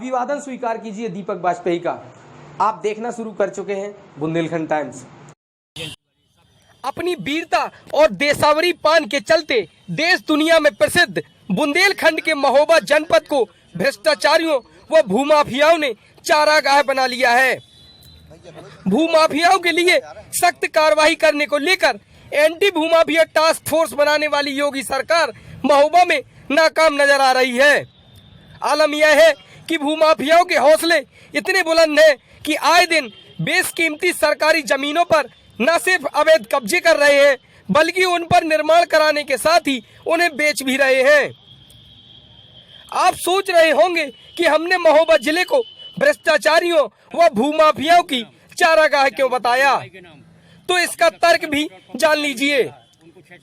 अभिवादन स्वीकार कीजिए दीपक वाजपेयी का। आप देखना शुरू कर चुके हैं बुंदेलखंड टाइम्स। अपनी वीरता और देसावरी पान के चलते देश दुनिया में प्रसिद्ध बुंदेलखंड के महोबा जनपद को भ्रष्टाचारियों व भूमाफियाओं ने चारागाह बना लिया है। भूमाफियाओं के लिए सख्त कार्रवाई करने को लेकर एंटी भूमाफिया टास्क फोर्स बनाने वाली योगी सरकार महोबा में नाकाम नजर आ रही है। आलम यह है कि भूमाफियाओं के हौसले इतने बुलंद हैं कि आए दिन बेशकीमती सरकारी जमीनों पर न सिर्फ अवैध कब्जे कर रहे हैं बल्कि उन पर निर्माण कराने के साथ ही उन्हें बेच भी रहे हैं। आप सोच रहे होंगे कि हमने महोबा जिले को भ्रष्टाचारियों व भूमाफियाओं की चारागाह क्यों बताया, तो इसका तर्क भी जान लीजिए।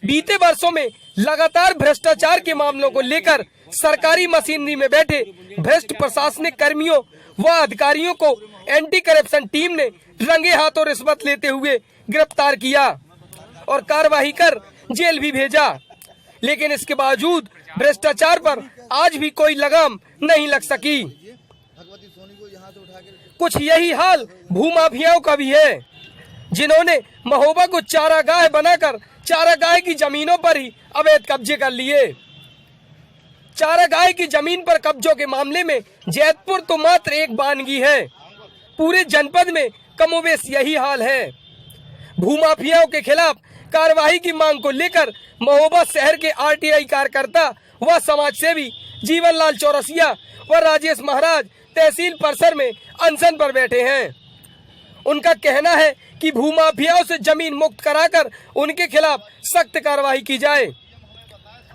बीते वर्षों में लगातार भ्रष्टाचार के मामलों को लेकर सरकारी मशीनरी में बैठे भ्रष्ट प्रशासनिक कर्मियों व अधिकारियों को एंटी करप्शन टीम ने रंगे हाथों रिश्वत लेते हुए गिरफ्तार किया और कार्रवाई कर जेल भी भेजा, लेकिन इसके बावजूद भ्रष्टाचार पर आज भी कोई लगाम नहीं लग सकी। कुछ यही हाल भूमाफियाओं का भी है, जिन्होंने महोबा को चारागाह बनाकर चारागाह की जमीनों पर ही अवैध कब्जे कर लिए। चारागाह की जमीन पर कब्जों के मामले में जैतपुर तो मात्र एक बानगी है, पूरे जनपद में कमोबेश यही हाल है। भूमाफियाओं के खिलाफ कार्रवाई की मांग को लेकर महोबा शहर के आरटीआई कार्यकर्ता व समाजसेवी जीवनलाल चौरसिया व राजेश महाराज तहसील परिसर में अनशन पर बैठे हैं। उनका कहना है कि भूमाफियाओं से जमीन मुक्त कराकर उनके खिलाफ सख्त कार्रवाई की जाए।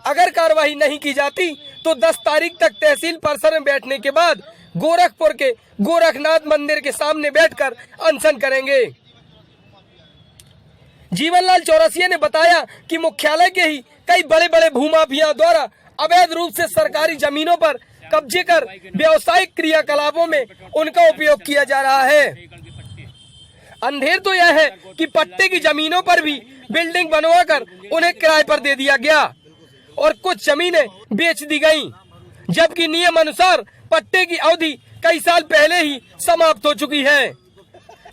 अगर कार्रवाई नहीं की जाती तो 10 तारीख तक तहसील परिसर में बैठने के बाद गोरखपुर के गोरखनाथ मंदिर के सामने बैठकर अनशन करेंगे। जीवनलाल चौरसिया ने बताया कि मुख्यालय के ही कई बड़े बड़े भूमाफियाओं द्वारा अवैध रूप से सरकारी जमीनों पर कब्जे कर व्यावसायिक क्रियाकलापों में उनका उपयोग किया जा रहा है। अंधेर तो यह है कि पट्टे की जमीनों पर भी बिल्डिंग बनवाकर उन्हें किराए पर दे दिया गया और कुछ जमीनें बेच दी गईं, जबकि नियम अनुसार पट्टे की अवधि कई साल पहले ही समाप्त हो चुकी है।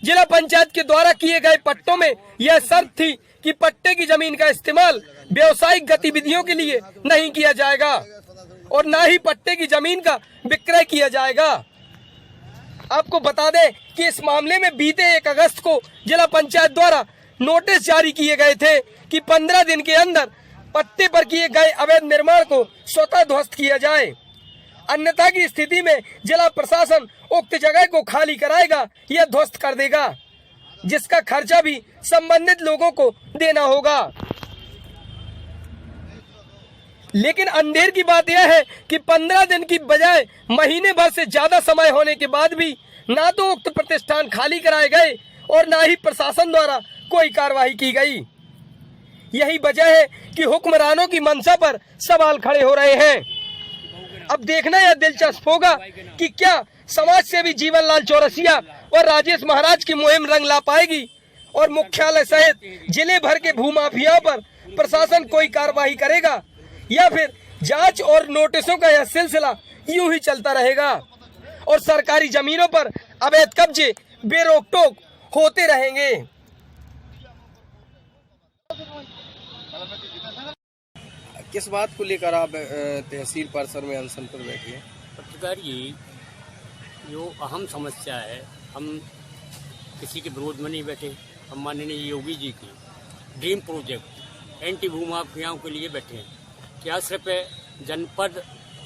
जिला पंचायत के द्वारा किए गए पट्टों में यह शर्त थी कि पट्टे की जमीन का इस्तेमाल व्यावसायिक गतिविधियों के लिए नहीं किया जाएगा और न ही पट्टे की जमीन का विक्रय किया जाएगा। आपको बता दें कि इस मामले में बीते 1 अगस्त को जिला पंचायत द्वारा नोटिस जारी किए गए थे कि 15 दिन के अंदर पट्टे पर किए गए अवैध निर्माण को स्वतः ध्वस्त किया जाए, अन्यथा की स्थिति में जिला प्रशासन उक्त जगह को खाली कराएगा या ध्वस्त कर देगा, जिसका खर्चा भी संबंधित लोगों को देना होगा। लेकिन अंधेर की बात यह है कि 15 दिन की बजाय महीने भर से ज्यादा समय होने के बाद भी ना तो उक्त प्रतिष्ठान खाली कराए गए और ना ही प्रशासन द्वारा कोई कार्रवाई की गई। यही वजह है कि हुक्मरानों की मंशा पर सवाल खड़े हो रहे हैं। अब देखना यह दिलचस्प होगा कि क्या समाज सेवी जीवनलाल चौरसिया और राजेश महाराज की मुहिम रंग ला पाएगी और मुख्यालय सहित जिले भर के भूमाफियाओं पर प्रशासन कोई कार्रवाई करेगा, या फिर जांच और नोटिसों का यह सिलसिला यूं ही चलता रहेगा और सरकारी जमीनों पर अवैध कब्जे बेरोक टोक होते रहेंगे। किस बात को लेकर आप तहसील परिसर में अनशन पर बैठे हैं? पत्रकार ये जो अहम समस्या है, हम किसी के विरोध में नहीं बैठे। हम माननीय योगी जी की ड्रीम प्रोजेक्ट एंटी भूमाफियाओं के लिए बैठे हैं। क्या सिर्फ जनपद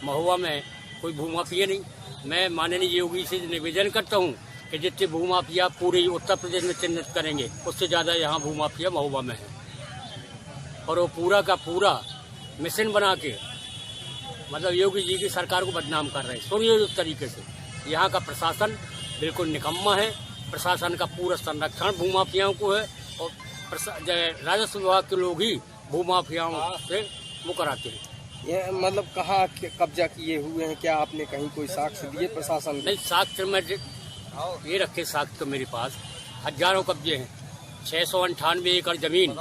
महोबा में कोई भूमाफिया नहीं? मैं माननीय योगी से निवेदन करता हूं कि जितने भूमाफिया पूरे उत्तर प्रदेश में चिन्हित करेंगे उससे ज़्यादा यहाँ भूमाफिया महोबा में है और वो पूरा का पूरा मिशन बना के मतलब योगी जी की सरकार को बदनाम कर रहे हैं सुनियोजित तरीके से। यहाँ का प्रशासन बिल्कुल निकम्मा है। प्रशासन का पूरा संरक्षण भूमाफियाओं को है और राजस्व विभाग के लोग ही भूमाफियाओं से वो कराते हैं। ये मतलब कहाँ कब्जा किए हुए हैं? क्या आपने कहीं कोई साक्ष्य दिए प्रशासन? नहीं, साक्ष्य में ये रखे साक्ष्य तो मेरे पास हजारों कब्जे हैं। 698 एकड़ जमीन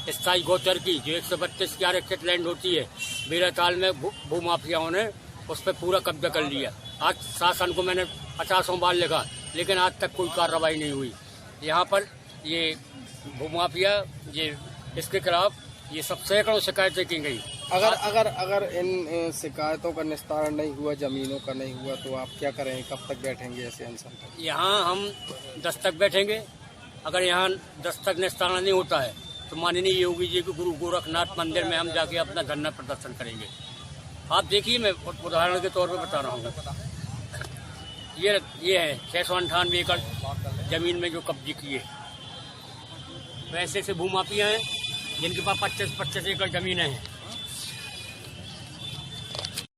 स्थायी गोचर की जो 132 की आरक्षित लैंड होती है, बेराताल में भूमाफियाओं ने उस पर पूरा कब्जा कर लिया। आज शासन को मैंने 50 बार लिखा, लेकिन आज तक कोई कार्रवाई नहीं हुई। यहाँ पर ये भूमाफिया ये इसके खिलाफ ये सब सैकड़ों शिकायतें की गई। अगर इन शिकायतों का निस्तारण नहीं हुआ, जमीनों का नहीं हुआ, तो आप क्या करेंगे? कब तक बैठेंगे ऐसे अनशन पर? यहाँ हम 10 तक बैठेंगे। अगर यहाँ 10 तक निस्तारण नहीं होता है तो माननीय योगी जी के गुरु गोरखनाथ मंदिर में हम जाके अपना धरना प्रदर्शन करेंगे। आप देखिए, मैं उदाहरण के तौर पर बता रहा हूँ। ये है 698 एकड़ जमीन में जो कब्जे किए, वैसे से भूमाफिया हैं जिनके पास 25-25 एकड़ जमीनें हैं।